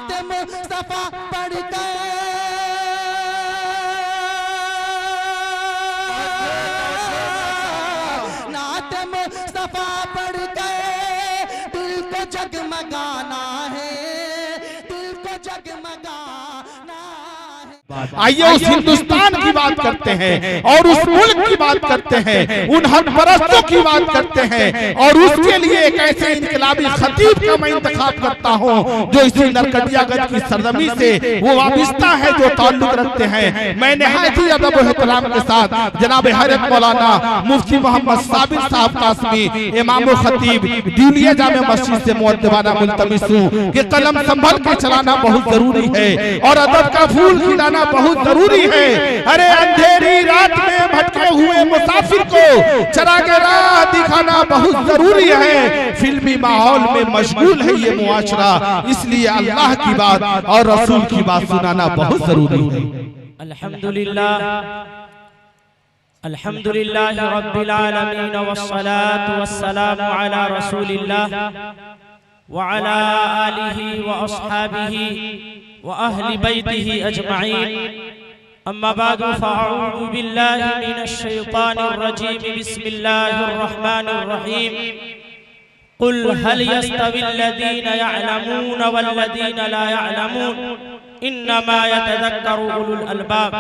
नात मुस्तफा पढ़ कर जगमगाना है, दिल को जगमगाना है। आइए उस हिंदुस्तान की बात करते हैं और उस मुल्क की बात करते हैं, उन हक परस्तों की बात करते हैं और उसके लिए एक ऐसे इनकलाबी खतीब का मैं इंतखाब करता हूं जो इसी नरकटियागंज की सरजमी से वो वाबिस्ता है, जो ताल्लुक रखते हैं। मैं निहायत ही अदब और एहतराम के साथ जनाब हजरत मौलाना मुफ्ती मोहम्मद साबिर साहब कासमी इमाम खतीब दिल्ली जामे मस्जिद से मुअद्दिबाना मुल्तमिस हूं कि कलम संभल के चलाना बहुत जरूरी है और अदब का फूल खिलाना बहुत जरूरी है। अरे अंधेरी रात में भटके हुए मुसाफिर को चरागे राह दिखाना बहुत जरूरी है। फिल्मी माहौल में मशगूल है ये मुआशरा, इसलिए अल्लाह की बात और रसूल की बात सुनाना बहुत जरूरी है। अल्हम्दुलिल्लाह अल्हम्दुलिल्लाह रब्बिल आलमीन वस्सलातु वस्सलामु अला रसूलिल्लाह व अला आलिहि व अस्हाबिहि व अहली बैतिहि अजमईन। अम्मा बादु फ़अऊज़ु बिल्लाहि मिनश शैतानिर रजीम। बिस्मिल्लाहिर रहमानिर रहीम। कुल हल यस्तविल लज़ीना यअलमून वल लज़ीना ला यअलमून इन्नमा यतज़क्करु उलुल अलबाब।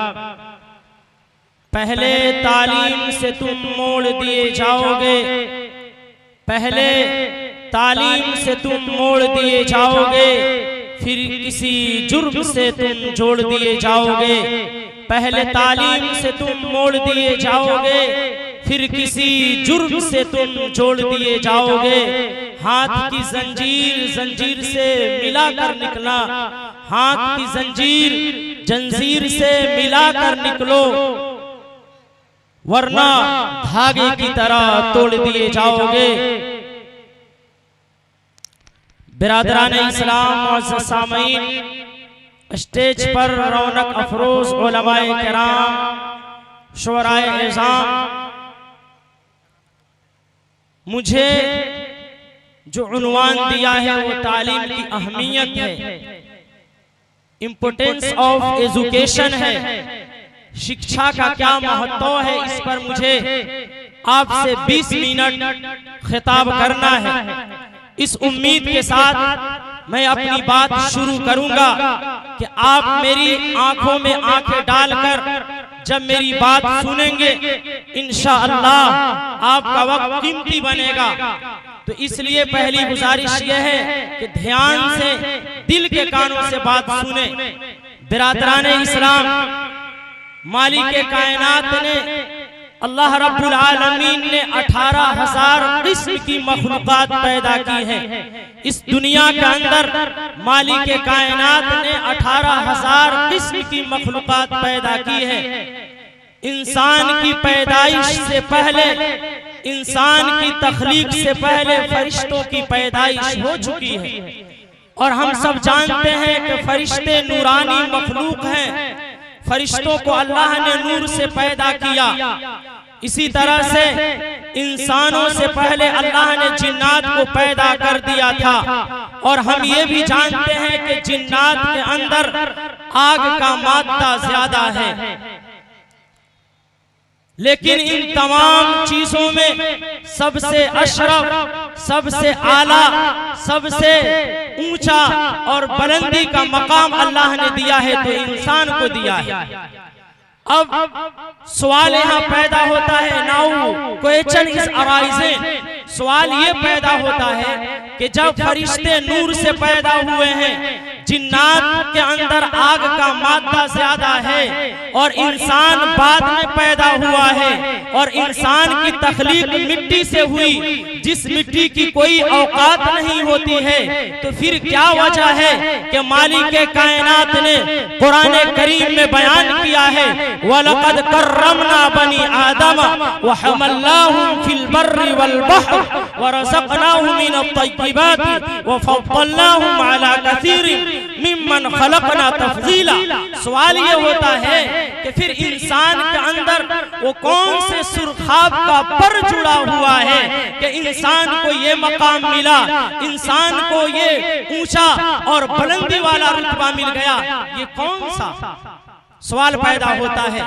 पहले तालीम से तुम मोड़ दिए जाओगे, पहले तालीम से तुम मोड़ दिए जाओगे, फिर किसी जुर्म से तुम जोड़ दिए जाओगे। पहले तालीम से तुम मोड़ दिए जाओगे, फिर किसी जुर्म से तुम जोड़ दिए जाओगे। हाथ की जंजीर जंजीर से मिलाकर निकला, हाथ की जंजीर जंजीर से मिलाकर निकलो, वरना धागे की तरह तोड़ दिए जाओगे। बिरादरान इस्लाम और सामईन, स्टेज पर रौनक अफरोज उलमाए किराम, शुअराए इज़ाम, मुझे जो उन्वान दिया है वो तालीम की अहमियत है, इम्पोर्टेंस ऑफ एजुकेशन है, शिक्षा का क्या महत्व है, इस पर मुझे आपसे 20 मिनट खिताब करना है। इस उम्मीद के साथ मैं अपनी बात शुरू करूंगा कि आप मेरी आंखों में आंखें डालकर जब मेरी बात सुनेंगे इंशाअल्लाह आपका वक्त कीमती बनेगा। तो इसलिए पहली गुजारिश यह है कि ध्यान से दिल के कानों से बात सुने। बिरादरान इस्लाम, मालिक कायनात ने अल्लाह रब्बुल आलमीन ने 18,000 किस्म की मखलूकात पैदा की है। इस दुनिया के अंदर मालिक कायनात ने 18,000 किस्म की मखलूकात पैदा की है। इंसान की पैदाइश से पहले, इंसान की तख्लीक से पहले फरिश्तों की पैदाइश हो चुकी है और हम सब जानते हैं कि फरिश्ते नूरानी मखलूक हैं। फरिश्तों को अल्लाह ने नूर से पैदा किया। इसी तरह से इंसानों से पहले अल्लाह ने जिन्नात को पैदा कर दिया था और हम ये भी जानते हैं कि जिन्नात के अंदर आग का मादा ज्यादा है। लेकिन इन तमाम चीजों में सबसे अशरफ, सबसे आला, सबसे ऊंचा और बुलंदी का मकाम अल्लाह ने दिया है तो इंसान को दिया है। अब सवाल यहाँ पैदा होता है, नाउ क्वेश्चन इज अराइजिंग, सवाल ये पैदा होता है कि जब फरिश्ते नूर से पैदा हुए हैं, जिन्नात के अंदर आग का मादा ज्यादा है और इंसान बाद में पैदा हुआ है और इंसान की तख्लीक मिट्टी से हुई, जिस मिट्टी की कोई औकात नहीं होती है, तो फिर क्या वजह है कि मालिक कायनात ने कुरान करीम में बयान किया है, वलक़द कर्रमना बनी आदम व हमलनाहुम फिल बर्रि वल बहर व रज़क़नाहुम मिनत तय्यिबाति व फद्दलनाहुम अला कसीरिन मिम्मन खलक़ना तफ़ज़ीला। सवाल ये होता है कि फिर इंसान के अंदर वो कौन से सुरखाब का पर जुड़ा हुआ है कि इंसान को ये मकाम मिला, इंसान को ये ऊंचा और बुलंदी वाला रुतबा मिल गया, ये कौन सा सवाल पैदा होता है।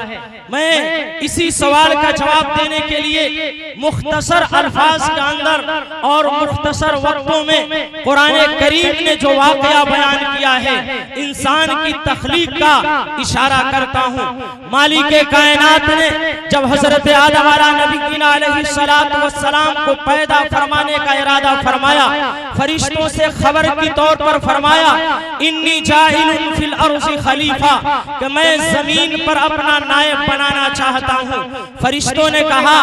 मैं इसी सवाल का जवाब देने के लिए मुख्तसर अल्फाज के अंदर और मुख्तसर वक्तों में कुरान करीम ने जो वाकया बयान किया है इंसान की तख्लीक का इशारा करता हूँ। मालिक कायनात ने जब हजरत आदम अलैहिस्सलाम को पैदा फरमाने का इरादा फरमाया, फरिश्तों से खबर की तौर पर फरमाया, इन्नी जाइलुन फिल अर्ज़ि खलीफा, कि मैं जमीन पर अपना नायब बनाना चाहता हूँ। फरिश्तों ने कहा,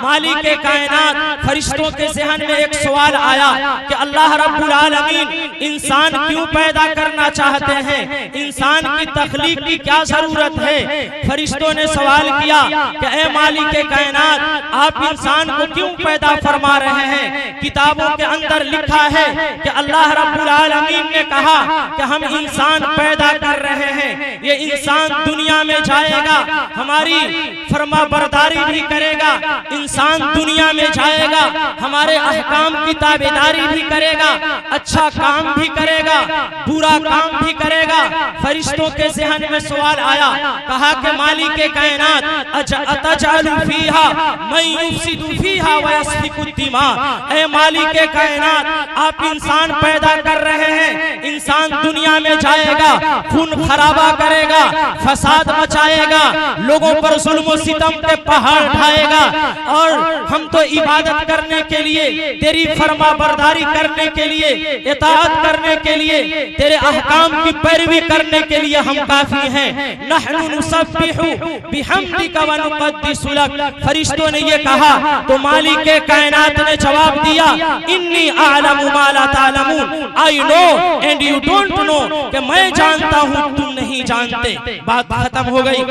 मालिक कायनात, फरिश्तों के ज़हन में एक सवाल आया कि अल्लाह रब्बुल आलमीन इंसान क्यों पैदा करना चाहते हैं, इंसान की तख्लीक की क्या जरूरत है। फरिश्तों ने सवाल किया कि ए मालिक कायनात, आप इंसान को क्यों पैदा फरमा रहे हैं। किताबों के अंदर लिखा है कि अल्लाह रब्बुल आलमीन ने कहा कि हम इंसान पैदा कर रहे हैं, ये इंसान दुनिया में जाएगा, हमारी फरमा बरदारी भी करेगा, इंसान दुनिया में जाएगा, हमारे अहकाम की ताबेदारी भी करेगा, अच्छा काम भी करेगा, बुरा काम भी करेगा। फरिश्तों के ज़हन में सवाल आया, कहा कि मालिक कायनात, अतजअलु फीहा मन युफ्सिदु फीहा व यस्फिकु दिमा, ऐ मालिक कायनात, आप इंसान पैदा कर रहे हैं, इंसान दुनिया में जाएगा, खून खराबा करेगा, फसाद मचाएगा, लोगों पर जुल्म सितम के पहाड़ ढाएगा, और हम तो इबादत करने के लिए, तेरी फरमा बरदारी करने के लिए, इताअत करने के लिए, तेरे अहकाम की पैरवी करने के लिए हम काफी हैं। नहनु नुसब्बिहु बिहम्दिका व नुक़द्दिसु लक। फरिश्तों ने ये कहा तो मालिक कायनात ने जवाब दिया, इन्नी अअलमु मा ला तालमून, I know and you don't know, कि मैं जानता हूँ तुम नहीं जानते। बात खत्म हो गई।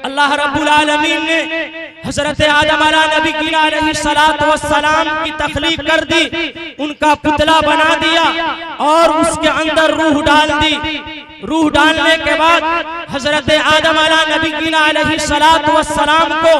अल्लाह रब्बुल आलमीन ने हजरत आदम अलैहिस्सलाम की तख्लीक कर दी, उनका पुतला बना दिया और उसके अंदर रूह डाल दी। रूह डालने के बाद हजरत आदम अलैहिस्सलाम को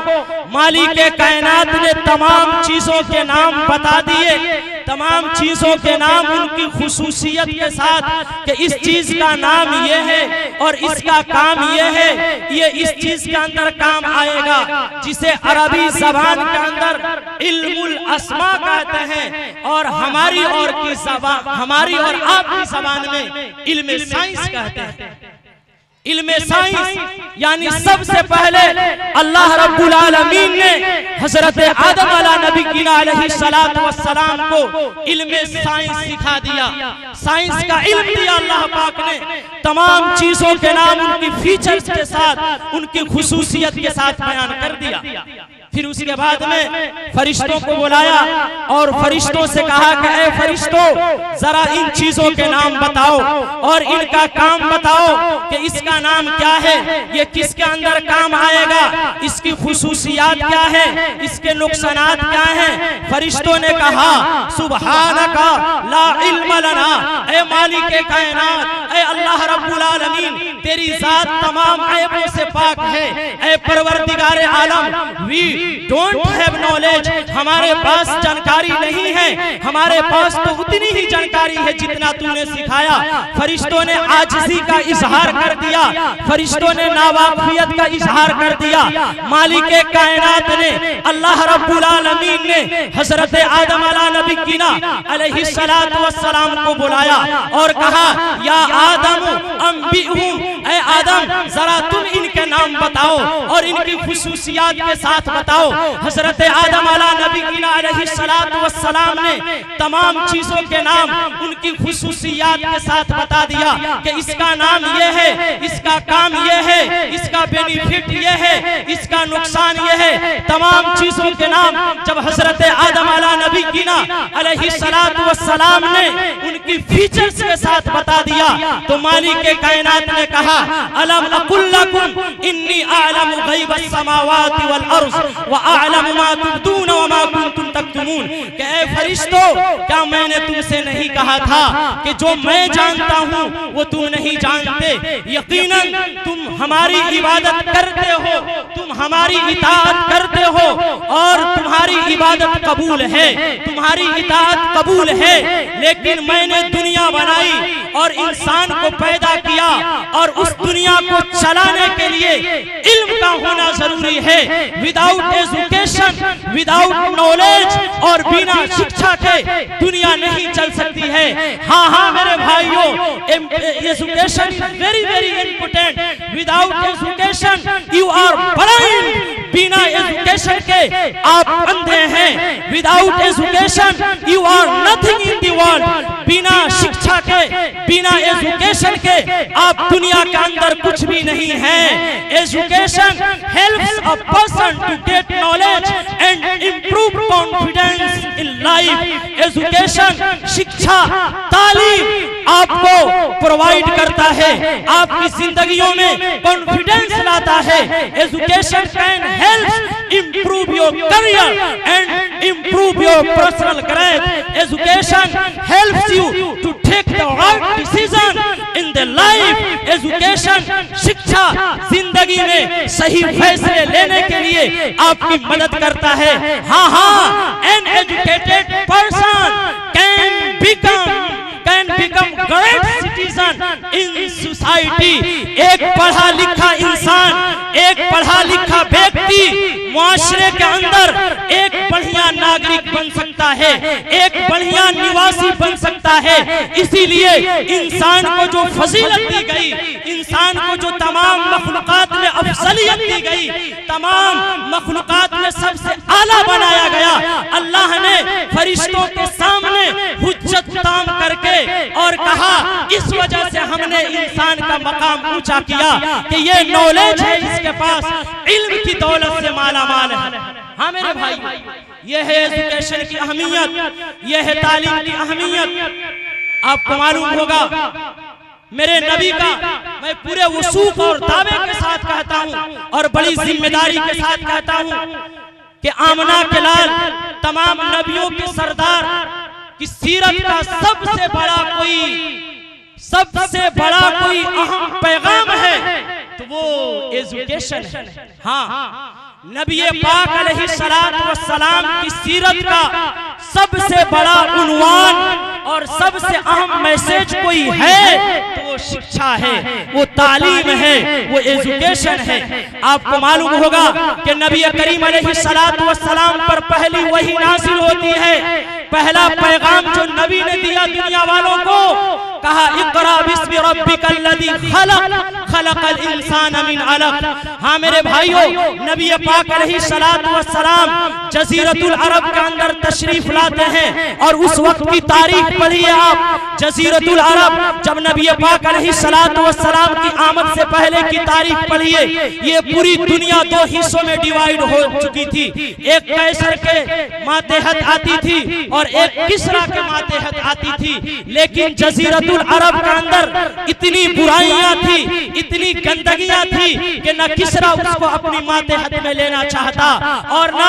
मालिक कायनात ने तमाम चीजों के नाम बता दिए, तमाम चीजों के नाम उनकी खुसूसियत के साथ कि इस चीज का नाम ये है और इसका काम ये है, ये इस चीज के अंदर काम आएगा, जिसे अरबी जबान के अंदर इल्मुल अस्मा कहते हैं, और हमारी और की जबान, हमारी और आपकी जबान में इल्म साइंस कहते हैं। इल्म साइंस यानी सबसे पहले अल्लाह रब्बुल आलमीन ने हजरत आदम अलैहिस्सलाम को इल्म साइंस सिखा दिया, साइंस का इल्म दिया अल्लाह पाक ने, तमाम चीजों के नाम उनकी फीचर्स के साथ, उनकी खुसूसियत के साथ बयान कर दिया। फिर उसके बाद में फरिश्तों को बुलाया और फरिश्तों से कहा कि ऐ फरिश्तों, जरा इन चीजों के नाम बताओ और इनका काम बताओ कि इसका नाम क्या है, ये किसके अंदर काम आएगा, इसकी खुसूसियात क्या है, इसके नुकसानात क्या हैं। फरिश्तों ने कहा, सुब्हानका ला इल्म लना, ऐ मालिक कायनात, ऐ अल्लाह रब्बुल आलमीन, तेरी जात तमाम ऐबों से पाक है। ऐ परवरदिगार आलम, वी डोंट हैव नॉलेज, हमारे पास जानकारी नहीं है, हमारे पास तो उतनी ही जानकारी है जितना तूने सिखाया। फरिश्तों ने आजिज़ी का इजहार कर दिया, फरिश्तों ने नावाकियत का इजहार कर दिया। मालिक कायनात ने, अल्लाह रब्बुल आलमीन ने हजरत आदम अलैहिस्सलाम को बुलाया और कहा, या आदम अंबिहुम, ऐ आदम जरा तुम इनके नाम बताओ और इनकी खुसूसियात के साथ बताओ। हजरत आदम अलैहिस्सलाम ने तमाम चीजों के नाम उनकी खुसूसियात के साथ बता दिया कि इसका नाम ये है, इसका काम ये है, इसका बेनिफिट ये है, इसका नुकसान ये है। तमाम चीजों के नाम जब हजरत आदम अलैहिस्सलाम ने उनकी फीचर्स के साथ बता दिया तो मालिक कायनात ने कहा, अलम अकुल लकुम इन्नी आलमु गैबस समावाति वल अर्ज़ व आलमु मा तुबदून व मा कुंतुम तक्तुमून। कि ऐ फरिश्तों, क्या मैंने तुमसे नहीं कहा था कि जो मैं जानता हूँ वो तुम नहीं जानते? यकीनन तुम हमारी इबादत करते हो, तुम हमारी इताअत करते हो और तुम्हारी इबादत कबूल है, तुम्हारी इताअत कबूल है। लेकिन मैंने दुनिया बनाई और इंसान को पैदा किया और उस दुनिया को चलाने के लिए इल्म का होना जरूरी है। विदाउट एजुकेशन, विदाउट नॉलेज और बिना शिक्षा के दुनिया नहीं चल सकती है। हाँ हाँ मेरे भाइयों, education is very very important. Without education you are blind. बिना एजुकेशन के आप अंधे हैं। Without education you are nothing in the world. बिना शिक्षा के, बिना एजुकेशन के आप दुनिया के अंदर कुछ भी नहीं है। Education helps a person to get knowledge and improve confidence in life. Education, शिक्षा, तालीम आपको प्रोवाइड करता है, आपकी जिंदगियों में कॉन्फिडेंस लाता है। Education can help improve your career and improve your personal growth. Education helps you to take the right decision in the life. Education, शिक्षा जिंदगी में सही फैसले लेने के लिए आपकी मदद करता है। हाँ हाँ, an educated person can become great citizen in society. एक पढ़ा लिखा इंसान, एक पढ़ा लिखा व्यक्ति मुआशरे के अंदर एक बढ़िया नागरिक बन सकता है, एक बढ़िया निवासी बन सकता है। इसीलिए इंसान को जो फजीलत दी गई, इंसान को जो तमाम मखलूकात में अफजलियत दी गई, तमाम मखलूकात में सबसे आला बनाया गया, अल्लाह ने फरिश्तों के सामने हुज्जत ताम करके और कहा इस वजह से हमने इंसान का मकाम ऊंचा किया कि ये नॉलेज है, इसके पास इल्म की दौलत से माला माल है। हाँ मेरे भाई, ये है एजुकेशन की अहमियत, ये है तालीम की अहमियत। आपको मालूम होगा मेरे नबी का मैं पूरे वसूख और दावे के साथ कहता हूँ और बड़ी जिम्मेदारी के साथ कहता हूँ कि आमना के लाल तमाम नबियों के सरदार की सीरत का सबसे बड़ा कोई अहम पैगाम है तो वो एजुकेशन है। हाँ, नबी पाक अलैहिस्सलातु वस्सलाम की सीरत का सबसे बड़ा उन्वान और सबसे अहम मैसेज कोई है तो वो शिक्षा है, वो तालीम है, वो एजुकेशन है। आपको मालूम होगा कि नबी करीम अलैहिस्सलातु वस्सलाम पर पहली वही नाज़िल होती है। पहला पैगाम जो नबी ने दिया दुनिया वालों को, कहा इक़रा बिस्मि रब्बिकल लज़ी खलक़ल इंसान मिन अलक़। हाँ मेरे भाइयों, नबी पाक अलैहिस्सलातु वस्सलाम जज़ीरतुल अरब के अंदर तशरीफ लाते हैं और उस वक्त की तारीख पढ़िए आप। जज़ीरतुल अरब, जब नबी पाक अलैहिस्सलातु वस्सलाम की आमद से पहले की तारीख पढ़िए, ये पूरी दुनिया दो हिस्सों में डिवाइड हो चुकी थी। एक कैसर के मातेहत आती थी और एक किस्रा के मातेहत आती थी। लेकिन जज़ीरतुल अरब के अंदर इतनी बुराइयां थी, इतनी गंदगियां थी कि न किस्रा उसको अपनी मातेहत में लेना चाहता और न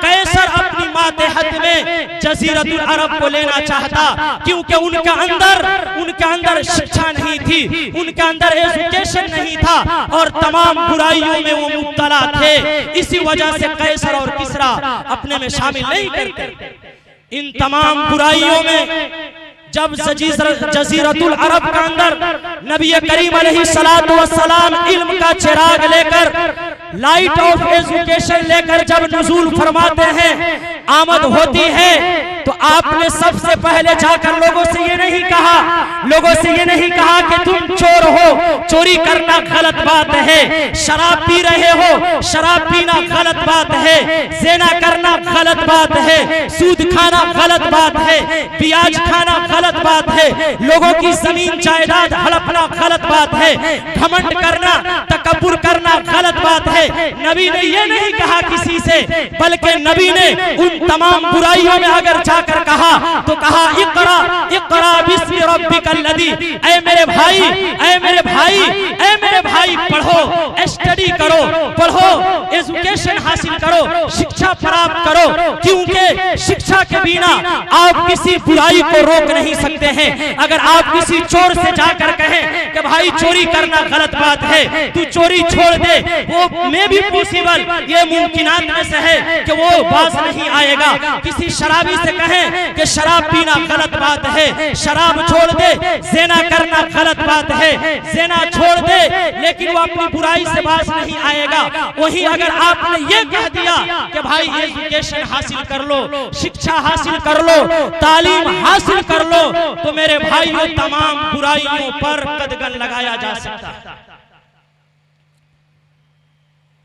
कैसर अपनी मातेहत में जज़ीरतुल अरब को लेना चाहता, क्योंकि उनके अंदर शिक्षा नहीं थी, उनके अंदर एजुकेशन नहीं था और तमाम बुराइयों में वो मुब्तला थे। इसी वजह से कैसर और किस्रा अपने में शामिल नहीं करते। इन तमाम बुराइयों में जब जज़ीरतुल अरब के अंदर नबी करीम अलैहिस्सलातु वस्सलाम इल्म का चिराग लेकर, लाइट ऑफ एजुकेशन लेकर जब नुज़ूल फरमाते हैं, आमद होती है, तो आपने सबसे पहले जाकर लोगों से ये नहीं कहा कि तुम चोर हो, चोरी करना गलत बात है, शराब पी रहे हो, शराब पीना गलत बात है, ज़िना करना गलत बात है, सूद खाना गलत बात है, ब्याज खाना गलत बात है, लोगों की जमीन जायदाद हड़पना गलत बात है, घमंड करना, तकब्बुर करना गलत बात है। नबी ने ये नहीं कहा किसी से, बल्कि नबी ने उन तमाम बुराइयों में अगर जाकर कहा तो कहा इक़रा इक़रा बिस्मि रब्बिकल लज़ी, ऐ मेरे भाई, ऐ मेरे भाई, ऐ मेरे भाई, पढ़ो, स्टडी करो, पढ़ो, एजुकेशन हासिल करो, शिक्षा प्राप्त करो, क्योंकि शिक्षा के बिना आप किसी बुराई को रोक नहीं सकते हैं। अगर आप किसी चोर से जाकर कहें कि भाई चोरी करना गलत बात है, तू चोरी छोड़ दे, वो में भी पॉसिबल, ये मुमकिनात में से है कि वो बाज नहीं आएगा। किसी शराबी से कहें कि शराब पीना गलत बात है, शराब छोड़ दे, ज़िना करना गलत बात है, ज़िना छोड़ दे, लेकिन वो अपनी बुराई से बाज नहीं आएगा। वहीं अगर आपने ये कह दिया कि भाई एजुकेशन हासिल कर लो, शिक्षा हासिल कर लो, तालीम हासिल कर लो, तो मेरे भाइयों तमाम बुराइयों पर कदगन लगाया जा सकता है।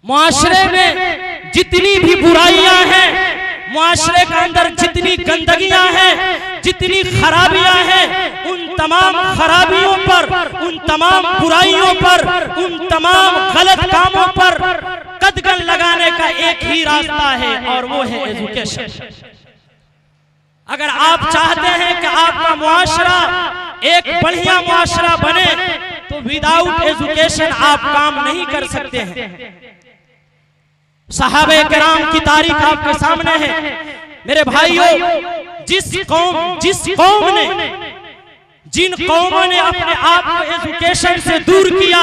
मुआशरे में जितनी भी बुराइयां हैं, मुआशरे के अंदर जितनी गंदगियां हैं, जितनी खराबियां हैं, उन तमाम खराबियों पर, उन तमाम बुराइयों पर, उन तमाम गलत कामों पर कदगन लगाने का एक ही रास्ता है, और वो है एजुकेशन। अगर आप चाहते हैं कि आपका मुआशरा एक बढ़िया मुआशरा बने, तो विदाउट एजुकेशन आप काम नहीं कर सकते हैं। सहाबे किराम की तारीख आपके सामने है मेरे भाइयों। जिन कौम ने, जिन कौमों ने अपने आप को एजुकेशन से दूर किया,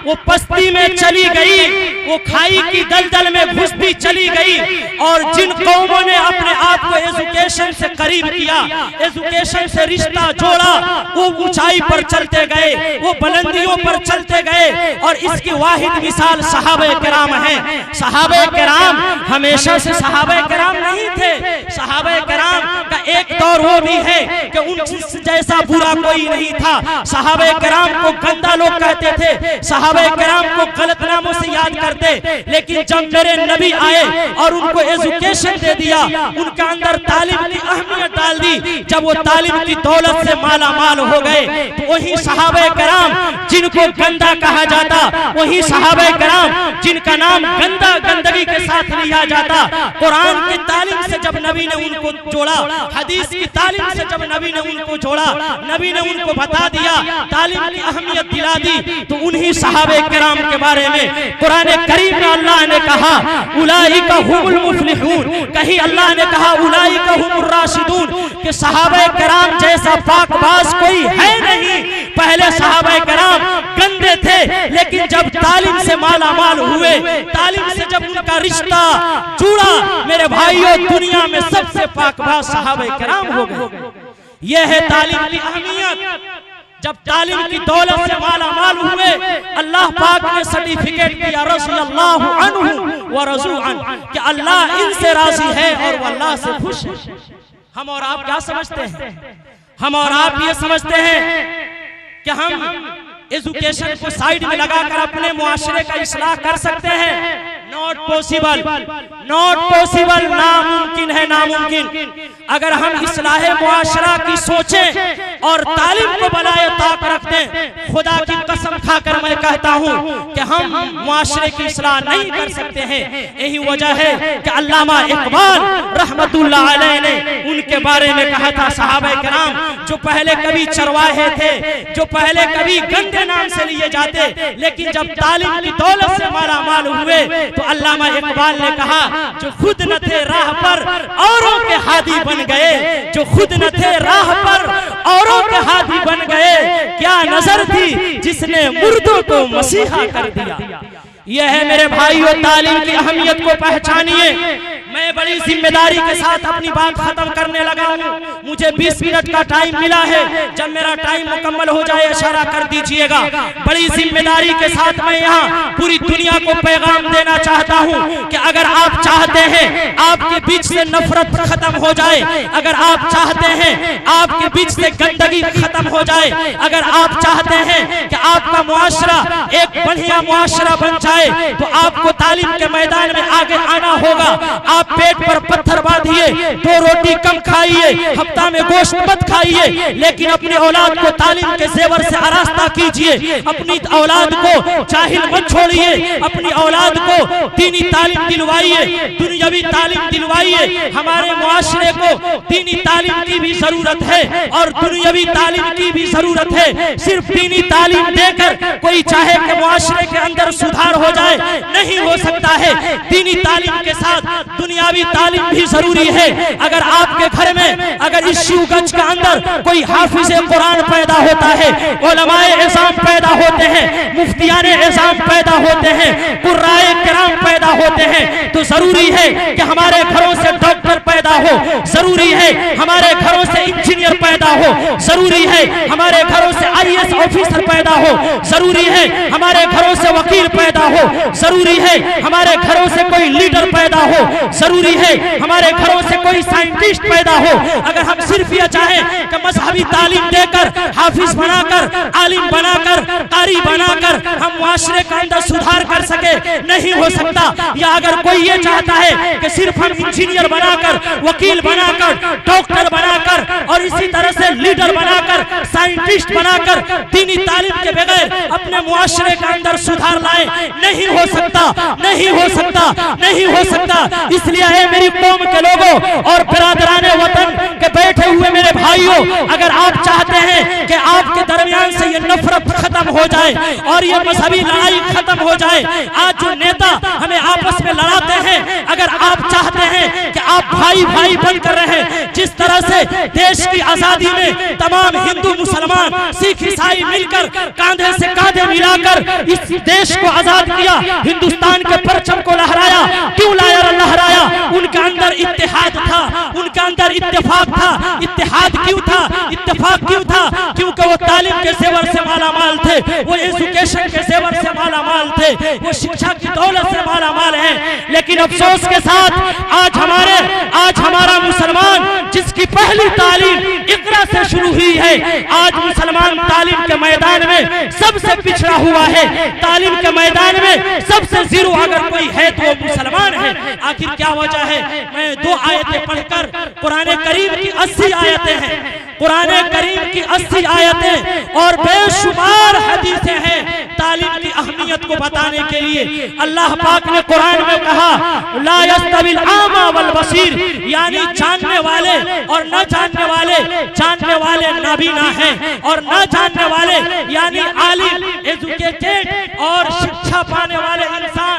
वो पस्ती में चली गई, वो खाई की दलदल में घुसती चली गई। और जिन कौमों ने अपने आप को एजुकेशन से करीब किया, एजुकेशन से रिश्ता जोड़ा, वो ऊंचाई पर चलते गए, वो बुलंदियों पर चलते गए। और इसकी वाहिद मिसाल सहाबे किराम हैं। सहाबे किराम हमेशा से सहाबे किराम नहीं थे। सहाबे किराम का एक दौर वो भी है कि उन जैसा बुरा कोई नहीं था। सहाबे किराम को गंदा लोग कहते थे, सहाबे किराम को गलत नामों से याद करते, लेकिन जब मेरे नबी आए और उनको एजुकेशन दे दिया, उनके अंदर तालीम की अहमियत डाल दी, जब वो तालीम की दौलत से माला माल हो गए, तो वही सहाबे किराम जिनको गंदा कहा जाता, वही सहाबे किराम जिनका नाम गंदा गंदगी के साथ लिया जाता, कुरान की तालीम से जब नबी ने उनको जोड़ा, हदीस की तालीम से जब नबी ने उनको जोड़ा, नबी ने उनको बता दिया, तालीम की अहमियत दिला दी, तो उन्हीं सहाबे किराम के बारे में कुरान करीम में अल्लाह ने कहा उलाइका हुमुल मुफ्लिहून, कहीं अल्लाह ने कहा उलाइका हुमुर राशिदून, कि सहाबे किराम जैसा पाकबाज कोई है नहीं। पहले सहाबे किराम गंदे थे, लेकिन जब तालीम से माला माल हुए, तालीम से जब उनका रिश्ता जुड़ा, मेरे भाइयों दुनिया में सबसे पाकबाज सहाबे किराम हो गए। यह है तालीम की अहमियत। जब तालीम की दौलत से माला माल हुए, अल्लाह पाक ने सर्टिफिकेट दिया रज़ियल्लाहु अन्हु व रज़ू अन्हु, कि अल्लाह इनसे राजी है और वो अल्लाह से खुश है। हम और आप क्या समझते हैं? हम और आप ये समझते हैं कि हम एजुकेशन को साइड में लगाकर अपने मुआशरे का इस्लाह कर सकते हैं। नॉट पॉसिबल, नॉट पॉसिबल, नामुमकिन है, नामुमकिन। अगर हम इस्लाह मुआशरा की सोचें और तालीम को बनाए ताक रख दें, खुदा की कसम खाकर मैं कहता हूं कि हम मुआशरे की इस्लाह नहीं कर सकते हैं। यही वजह है कि अल्लामा इकबाल रहमतुल्लाह अलैह ने उनके बारे में कहा था, सहाबा किराम जो पहले कभी चरवाहे थे, जो पहले कभी गंदे नाम से लिए जाते, लेकिन जब तालीम की दौलत से माला माल हुए, तो अल्लामा इकबाल ने कहा जो खुद न थे राह पर औरों के हादी बन गए, जो खुद न थे राह पर औरों के हादी बन गए, क्या नजर थी जिसने मुर्दों को मसीहा कर दिया। यह है मेरे भाइयों, तालीम की अहमियत को पहचानिए। मैं बड़ी जिम्मेदारी के साथ अपनी बात खत्म करने लगा हूँ। मुझे 20 मिनट का टाइम मिला है, जब मेरा टाइम मुकम्मल हो जाए इशारा कर दीजिएगा। बड़ी जिम्मेदारी के साथ मैं यहाँ पूरी दुनिया को पैगाम देना चाहता हूँ कि अगर आप चाहते हैं आपके बीच से नफरत खत्म हो जाए, अगर आप चाहते हैं आपके बीच से गंदगी खत्म हो जाए, अगर आप चाहते हैं कि आपका मुआशरा एक बढ़िया मुआशरा बन जाए तो आपको तालीम के मैदान में आगे आना होगा। आप पेट पर पत्थर बांधिए, 2 रोटी कम खाइए, हफ्ता में गोश्त मत खाइए, लेकिन अपनी औलाद को तालीम के जेवर से आरास्ता कीजिए। अपनी औलाद को जाहिल मत छोड़िए, अपनी औलाद को दीनी तालीम दिलवाइए, दुनियावी तालीम दिलवाइए। हमारे मुआशरे को दीनी तालीम की भी जरूरत है और दुनियावी तालीम की भी जरूरत है। सिर्फ दीनी तालीम देकर कोई चाहे कि मुआशरे के अंदर सुधार हो जाए, नहीं हो सकता है। दीनी तालीम के साथ दुनियावी तालीम भी जरूरी है। अगर आपके घर में अगर इस शिवगंज के अंदर कोई हाफिज़े कुरान पैदा होता है, उलमाए इज़ाम पैदा होते हैं, मुफ्तियाने इज़ाम पैदा होते हैं, कुर्राए किराम पैदा होते हैं, तो जरूरी है कि हमारे घरों से डॉक्टर पैदा हो, जरूरी है हमारे घरों से इंजीनियर पैदा हो, जरूरी है हमारे घरों से IAS ऑफिसर पैदा हो, जरूरी है हमारे घरों से वकील पैदा हो, जरूरी है हमारे घरों से कोई लीडर पैदा हो, जरूरी है हमारे घरों से कोई साइंटिस्ट पैदा हो। अगर हम सिर्फ ये चाहें कि मजहबी तालीम देकर, हाफिज बनाकर, आलिम बनाकर, कारी बनाकर हम मुआशरे के अंदर सुधार कर सके, नहीं हो सकता। या अगर कोई ये चाहता है कि सिर्फ हम इंजीनियर बनाकर, वकील बनाकर, डॉक्टर बनाकर और इसी तरह से लीडर बनाकर, साइंटिस्ट बनाकर दीनी तालीम के बगैर अपने मुआशरे के अंदर सुधार लाए, नहीं हो सकता, नहीं हो सकता, नहीं हो सकता। इसलिए है मेरी कौम के लोगों और बिरादराने वतन के बैठे हुए मेरे भाइयों, अगर आप चाहते हैं कि आपके दरमियान से ये नफरत खत्म हो जाए और ये मजहबी लड़ाई खत्म हो जाए, आज जो नेता हमें आपस में लड़ाते हैं, अगर आप चाहते हैं कि आप भाई भाई बनकर रहें, जिस तरह से देश की आजादी में तमाम हिंदू मुसलमान सिख ईसाई मिलकर कांधे से कांधे मिलाकर इस देश को आजाद किया, हिंदुस्तान के परचम को लहराया, क्यों लहराया? उनके अंदर इत्तेहाद था, उनके अंदर इत्तेफाक था। इत्तेहाद क्यों था? इत्तेफाक क्यों था? क्योंकि वो तालीम के जेवर से मालामाल थे, वो एजुकेशन के जेवर से मालामाल थे, वो शिक्षा की दौलत से मालामाल है। लेकिन अफसोस के साथ आज हमारा मुसलमान जिसकी पहली तालीम इकरा से शुरू हुई है, आज मुसलमान तालीम के मैदान में सबसे पिछड़ा हुआ है। तालीम के मैदान में सबसे जीरो अगर कोई है तो वो मुसलमान है। आखिर क्या वजह है? मैं 2 आयतें पढ़कर, कुरान करीम की 80 आयतें हैं, कुरान करीम की 80 आयतें और बेशुमार हदीसें हैं तालीम की अहमियत को बताने के लिए। अल्लाह पाक ने कुरान में कहा, ला यस्तविल आमा वल बसीर, यानी जानने वाले और न जानने वाले नाबीना हैं, और न जानने वाले यानी आलिम, एजुकेटेड और शिक्षा पाने वाले इंसान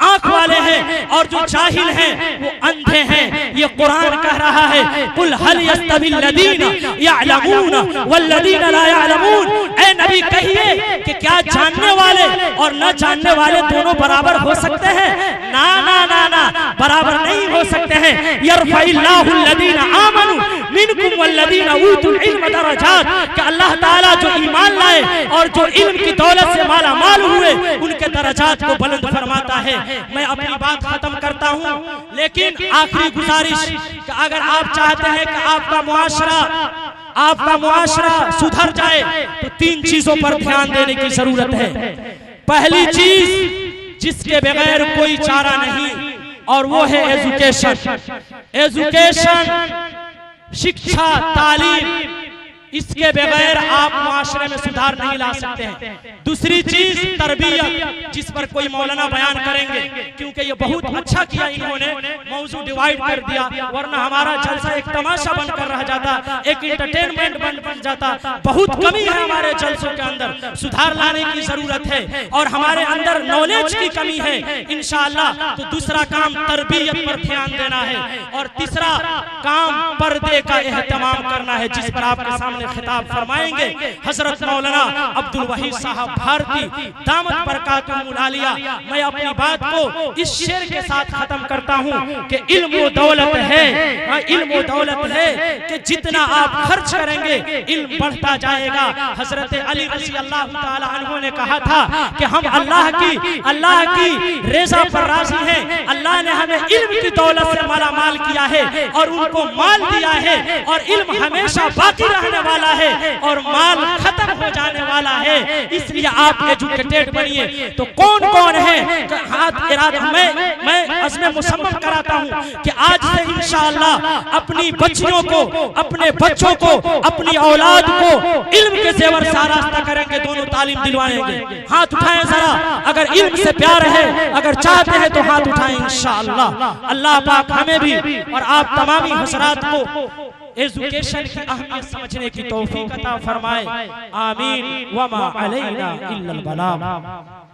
आंख वाले हैं, और जो जाहिल हैं वो अंधे हैं। ये कुरान कह रहा है, कुल हल यस्तविल लदीना यअलमून वल्लदीना ला यअलमून। ऐ नबी कहिए कि क्या जानने वाले और न जानने वाले दोनों बराबर हो सकते हैं? ना ना ना ना, बराबर नहीं हो सकते हैं। यरफइल्लाहु लदीना आमनू मिनकुम वल्लदीना ऊतुल इल्म दरजात, कि अल्लाह ताला जो ईमान लाए और जो इल्म की दौलत से माला माल हुए उनके दरजात को बुलंद फरमाता है। मैं अपनी बात खत्म करता हूं, लेकिन आखिरी गुजारिश कि अगर आप चाहते हैं कि आपका मुआशरा सुधर जाए तो 3 चीजों पर ध्यान देने की जरूरत है। पहली चीज जिसके बगैर कोई चारा नहीं, और वो है एजुकेशन, शिक्षा, तालीम। इसके बगैर आप मुआशरे में सुधार नहीं ला सकते हैं। दूसरी चीज तरबियत, जिस पर कोई मौलाना बयान करेंगे, क्योंकि ये बहुत अच्छा किया इन्होंने, मौजू डिवाइड कर दिया, वरना हमारा जलसा एक तमाशा बनकर रह जाता, एक एंटरटेनमेंट बन जाता। बहुत कमी है हमारे जलसों के अंदर, सुधार लाने की जरूरत है, और हमारे अंदर नॉलेज की कमी है। इंशाअल्लाह तो दूसरा काम तरबियत पर ध्यान देना है, और तीसरा काम पर्दे का एहतमाम करना है, जिस पर आपके सामने खिताब फरमाएंगे हजरत मौलाना अब्दुल वहीद साहब भारती दामत बरकातुहुल आलिया। मैं अपनी बात को इस शेर के साथ खत्म करता हूं कि इल्म वो दौलत है, इल्म वो दौलत है कि जितना आप खर्च करेंगे इल्म बढ़ता जाएगा। हजरत अली रज़ी अल्लाह ताला अन्हु ने कहा था कि हम अल्लाह की रज़ा पर राजी हैं। अल्लाह ने हमें इल्म की दौलत से माला माल किया है और उनको माल दिया है, और इल्म हमेशा बाकी रहने वाला है और माल खत्म हो जाने वाला है, इसलिए आप एजुकेटेड बनिए। तो कौन कौन है हाथ इरादा, मैं अज़्म मुसम्मम कराता हूँ कि आज से इंशाअल्लाह अपनी बच्चियों को, अपने बच्चों को, अपनी औलाद को इल्म के ज़ेवर से आरास्ता करेंगे, दोनों तालीम दिलवाएंगे। हाथ उठाएं जरा, अगर इल्म से प्यार है, अगर चाहते हैं तो हाथ उठाएं इंशाअल्लाह। अल्लाह पाक हमें भी और आप तमामी हज़रात को एजुकेशन की अहमियत समझने की तौफीक अता फरमाए। आमीन। वमा अलैना इल्लल बलाग।